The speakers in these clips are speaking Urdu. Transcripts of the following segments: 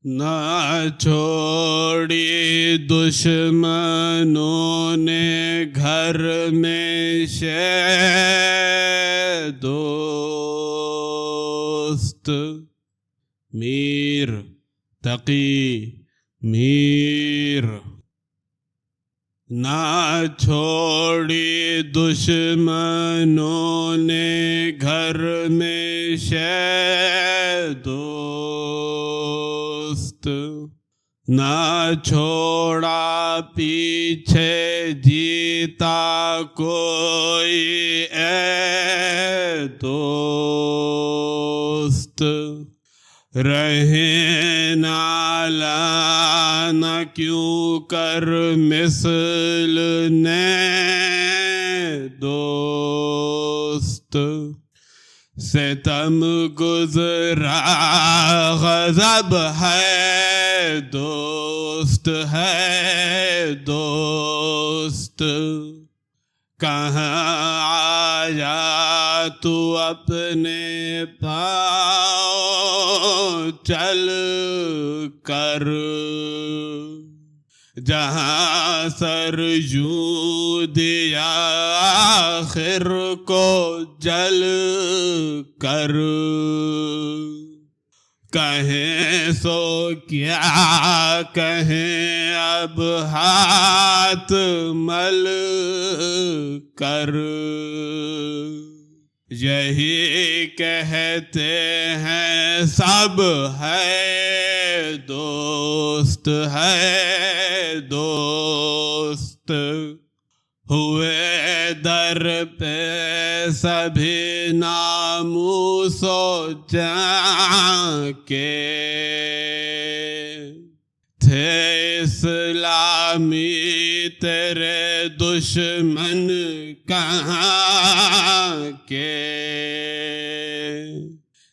نہ چھوڑی دشمنوں نے گھر میں دوست، میر تقی میر۔ نہ چھوڑی دشمنوں نے گھر میں دوست، نہ چھوڑا پیچھے جیتا کوئی اے دوست۔ رہیں نالان کیوں کر مثل نے دوست، ستم گزرا غضب ہے دوست ہے دوست۔ کہاں آیا تو اپنے پاؤں چل کر، جہاں سر یوں دیا آخر کو جل کر۔ کہیں سو کیا کہیں اب ہاتھ مل کر، یہی کہتے ہیں سب ہے دوست ہے دوست۔ ہوئے در پہ سبھی ناموس و جاں کے، تھے اسلامی تیرے دشمن کہاں کے۔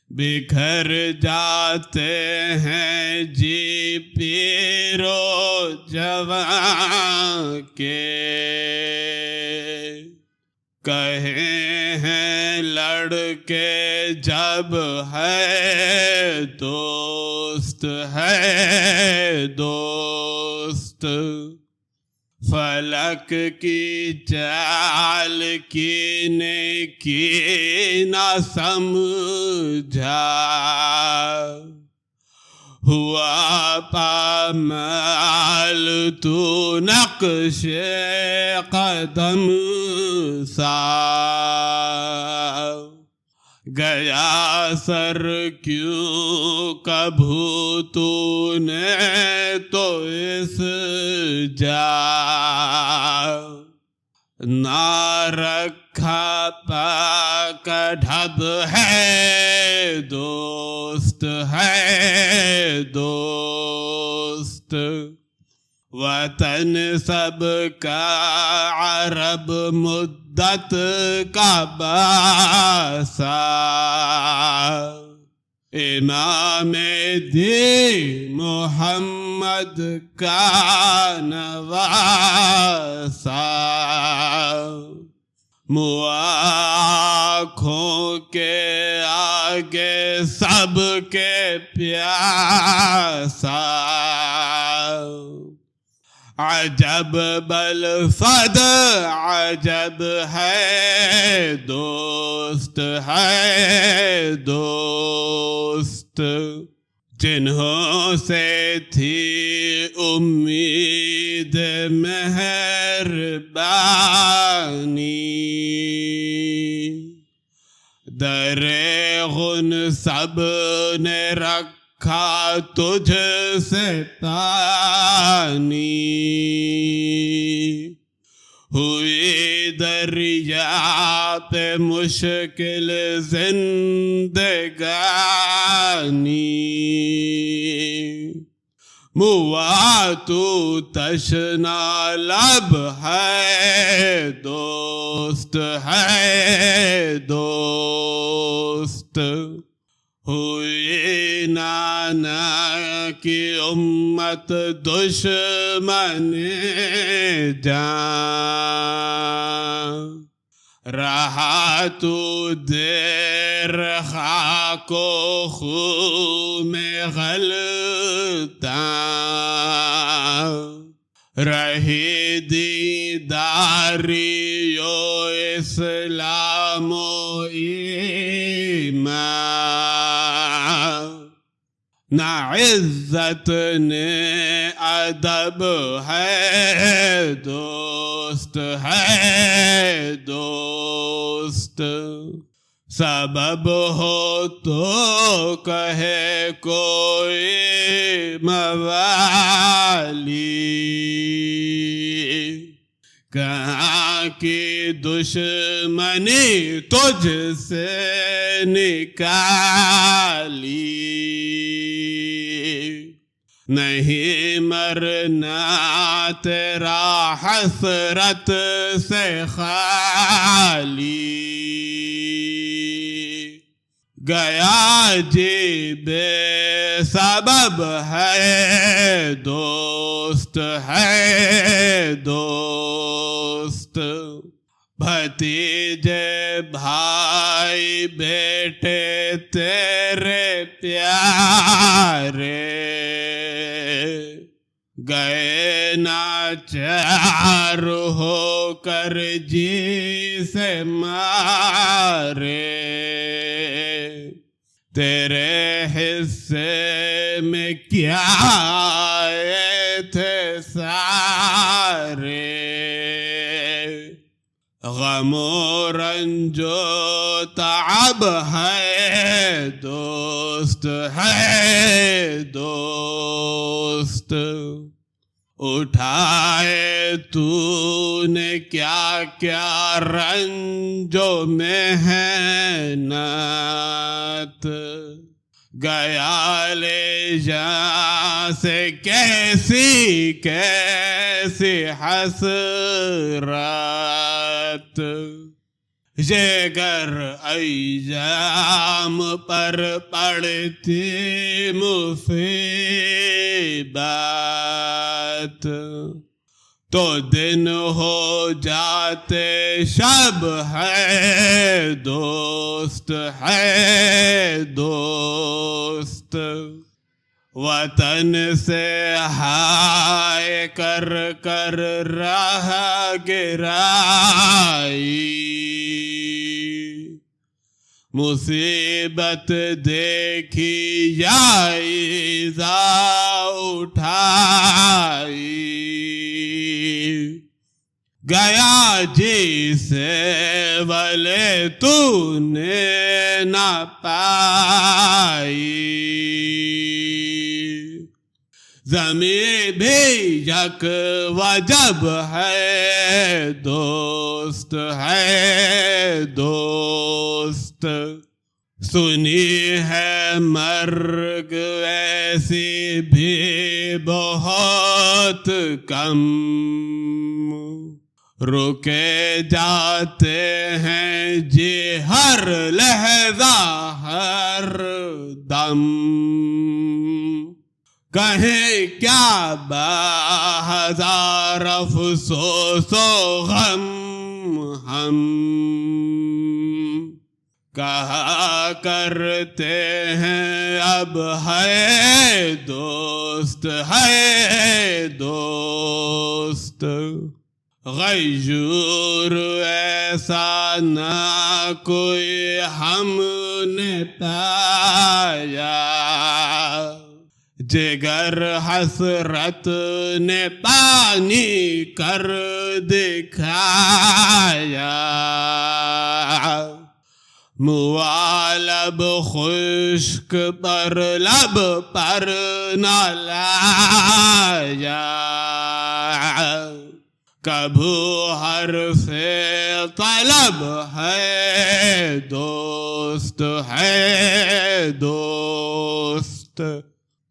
بکھر جاتے ہیں جی پیر و جوان کے، کہیں ہیں لڑکے جب ہے دوست فلک کی چال کی نیکی نہ سمجھا، ہوا پامال تو نقش قدم سا، گیا سر کیوں کبھو تو نے تو اس جا، نہ رکھا پاک ڈھب ہے دوست وطن سب کا عرب مدت کا باسا، امام دی محمد کا نواسا، آنکھوں کے آگے سب کے پیاسا، عجب بالفد عجب ہے دوست جنہوں سے تھی امید مہربانی، در غن سب نے رکھا تجھ سے پانی، ہوئی دریا پہ مشکل زندگانی، موا تو تشنا لب ہے دوست ہوئی نانا کی امت دشمن جان، رہا تو دیر خاک و خوں میں غلطاں، رہی دیداری و اسلام و ایمان، نہ عزت نے ادب ہے دوست ہے دوست، سبب ہو تو کہے کوئی موالی، کہاں کی دشمنی تجھ سے نکالی، نہیں مرنا تیرا حسرت سے خالی، گیا جی بے سبب ہے دوست ہے دوست، بھتیجے بھائی بیٹے تیرے پیارے، گئے ناچار ہو کر جی سے مارے، تیرے حصے میں کیا آئے تھے سارے، غم و رنج و تعب ہے دوست ہے دوست، اٹھائے تو نے کیا کیا رنج و محنت، گیا لے جا سے کیسی کیسی حسرت، جگر ایام پر پڑتی مصیبت، تو دن ہو جاتے شب ہے دوست ہے دوست، وطن سے ہائے کر کر راہ گرائی، مصیبت دیکھی یا ایذا اٹھائی، گیا جی سے ولے تو نے نہ پائی، زمین بھی یک وجب ہے دوست ہے دوست، سنی ہے مرگ ایسی بھی بہت کم، رکے جاتے ہیں جی ہر لحظہ ہر دم، کہیں کیا بہزار افسوس و غم ہم، کہا کرتے ہیں اب ہے دوست غیور ایسا نہ کوئی ہم نے پایا، جگر حسرت نے پانی کر دکھایا، موالب خشک پر لب پر نہ لایا، کبھو حرف طلب ہے دوست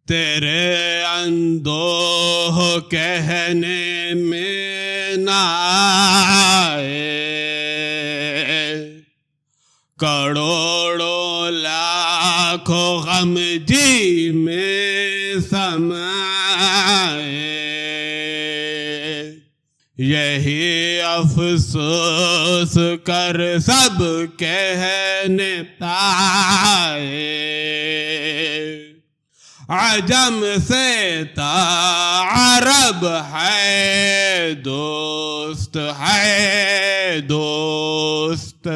تیرے اندوہ کہنے میں نہ آئے، کروڑوں لاکھوں غم جی میں سمائے، یہی افسوس کر سب کہنے پائے، عجم سے تا عرب ہے دوست، ہے دوست،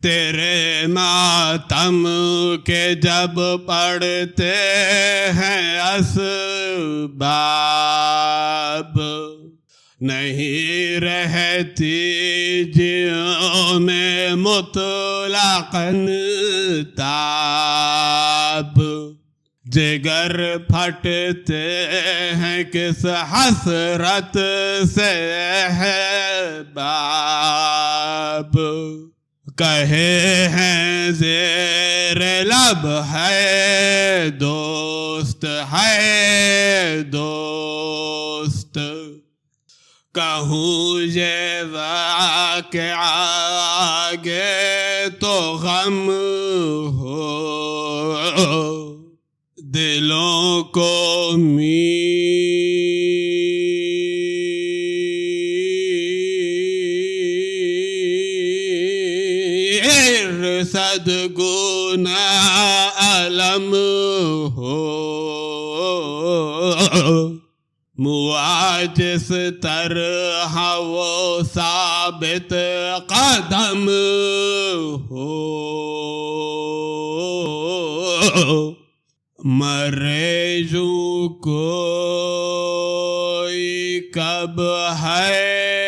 تیرے ماتم کے جب پڑھتے ہیں اسباب، نہیں رہتی جیوں میں مطلقاً تاب، جگر پھٹتے ہیں کس حسرت سے احباب، کہے ہیں زیر لب ہے دوست، ہے دوست، کہوں یہ واقعہ آگے تو غم ہو، دلوں کو صد گنا علم ہو، مواجس طرح وہ ثابت قدم ہو، مرے یوں کوئی کب ہے